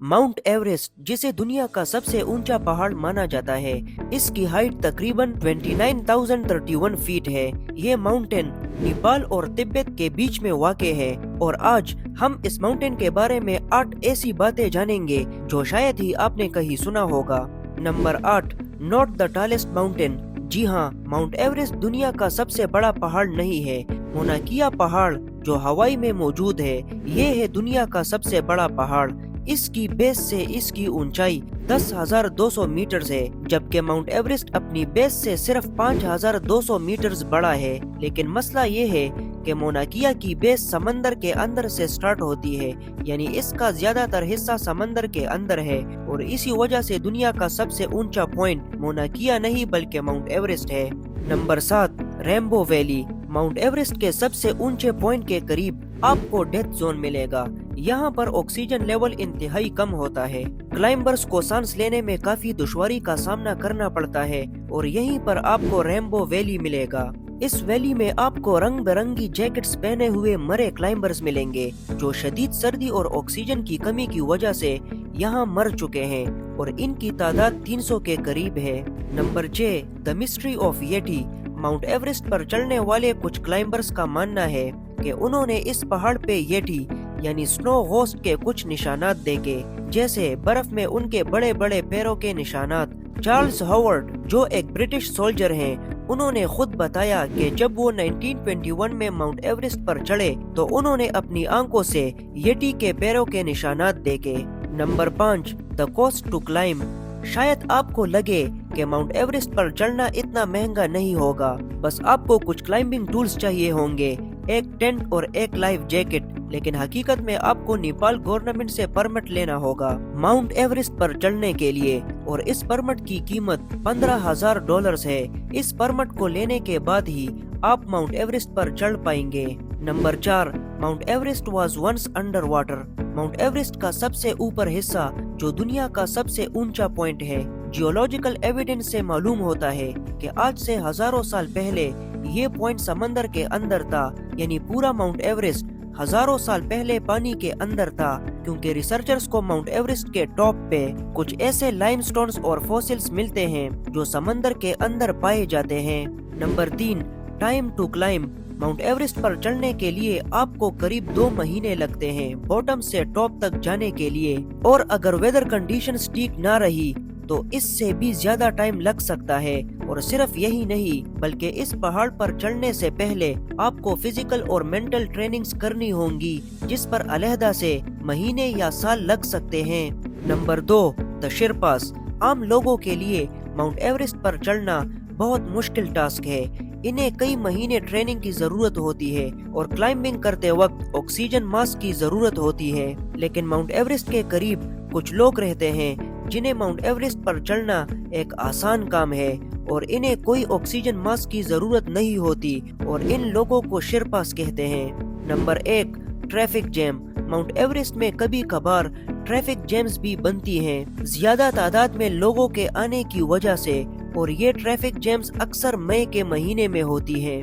Mount Everest, जिसे दुनिया का सबसे ऊंचा पहाड़ माना जाता है, इसकी हाइट तकरीबन 29,031 फीट है। ये माउंटेन नेपाल और तिब्बत के बीच में वाक़े है और आज हम इस माउंटेन के बारे में 8 ऐसी बातें जानेंगे जो शायद ही आपने कहीं सुना होगा। Number 8, not the tallest mountain. जी हाँ, माउंट एवरेस्ट दुनिया का सबसे बड़ा पहाड़ नहीं है। मोना किया पहाड़ जो हवाई में मौजूद है, ये है दुनिया का सबसे बड़ा पहाड़। इसकी बेस से इसकी ऊंचाई 10,200 मीटर है, जबकि माउंट एवरेस्ट अपनी बेस से सिर्फ 5,200 मीटर बड़ा है। लेकिन मसला ये है कि मोना किया की बेस समंदर के अंदर से स्टार्ट होती है, यानी इसका ज्यादातर हिस्सा समंदर के अंदर है और इसी वजह से दुनिया का सबसे ऊंचा पॉइंट मोना किया नहीं बल्कि माउंट एवरेस्ट है। Number 7, rainbow valley. Mount Everest के सबसे ऊंचे पॉइंट के करीब आपको डेथ जोन मिलेगा। यहाँ पर ऑक्सीजन लेवल इंतहाई कम होता है। क्लाइंबर्स को सांस लेने में काफी दुश्वारी का सामना करना पड़ता है और यहीं पर आपको रेनबो वैली मिलेगा। इस वैली में आपको रंग बिरंगी जैकेट्स पहने हुए मरे क्लाइंबर्स मिलेंगे जो शदीद सर्दी और ऑक्सीजन की कमी की वजह से यहाँ मर चुके हैं और इनकी तादाद 300 के करीब है। Number 6, the mystery of Yeti. Mount Everest पर चढ़ने वाले कुछ क्लाइंबर्स का मानना है कि उन्होंने इस पहाड़ पे येटी यानी स्नो घोस्ट के कुछ निशानात देखे, जैसे बर्फ में उनके बड़े बड़े पैरों के निशानात। चार्ल्स हॉवर्ड, जो एक ब्रिटिश सोल्जर हैं, उन्होंने खुद बताया कि जब वो 1921 में माउंट एवरेस्ट पर चढ़े तो उन्होंने अपनी आंखों से येटी के पैरों के निशानात देखे। Number 5, the cost to climb. शायद आपको लगे कि माउंट एवरेस्ट पर चढ़ना इतना महंगा नहीं होगा, बस आपको कुछ क्लाइंबिंग टूल्स चाहिए होंगे, एक टेंट और एक लाइफ जैकेट। लेकिन हकीकत में आपको नेपाल गवर्नमेंट से परमिट लेना होगा माउंट एवरेस्ट पर चढ़ने के लिए और इस परमिट की कीमत $15,000 है। इस परमिट को लेने के बाद ही आप माउंट एवरेस्ट पर चढ़ पाएंगे। Number 4, Mount Everest was once under water. Mount Everest का सबसे ऊपर हिस्सा जो दुनिया का सबसे ऊंचा पॉइंट है, जियोलॉजिकल एविडेंस से मालूम होता है कि आज से हजारों साल पहले ये पॉइंट समंदर के अंदर था, यानी पूरा माउंट एवरेस्ट हजारों साल पहले पानी के अंदर था, क्योंकि रिसर्चर्स को माउंट एवरेस्ट के टॉप पे कुछ ऐसे लाइमस्टोन्स और फॉसिल्स मिलते हैं जो समंदर के अंदर पाए जाते हैं। Number 3, time to climb. Mount Everest पर चढ़ने के लिए आपको करीब 2 महीने लगते हैं बॉटम से टॉप तक जाने के लिए, और अगर वेदर कंडीशंस ठीक ना रही तो इससे भी ज्यादा टाइम लग सकता है। और सिर्फ यही नहीं बल्कि इस पहाड़ पर चढ़ने से पहले आपको फिजिकल और मेंटल ट्रेनिंग्स करनी होंगी, जिस पर अलहदा से महीने या साल लग सकते हैं। Number 2, the sherpas. आम लोगों के लिए माउंट एवरेस्ट पर चढ़ना बहुत मुश्किल टास्क है। इन्हें कई महीने ट्रेनिंग की जरूरत होती है और क्लाइंबिंग करते वक्त ऑक्सीजन मास्क की जरूरत होती है। लेकिन माउंट एवरेस्ट के करीब कुछ लोग रहते हैं जिन्हें माउंट एवरेस्ट पर चढ़ना एक आसान काम है और इन्हें कोई ऑक्सीजन मास्क की जरूरत नहीं होती और इन लोगों को शेरपास कहते हैं। Number 1, traffic jam. Mount Everest में कभी कभार ट्रैफिक जैम्स भी बनती हैं, ज्यादा तादाद में लोगों के आने की वजह से, और ये ट्रैफिक जैम्स अक्सर मई के महीने में होती हैं।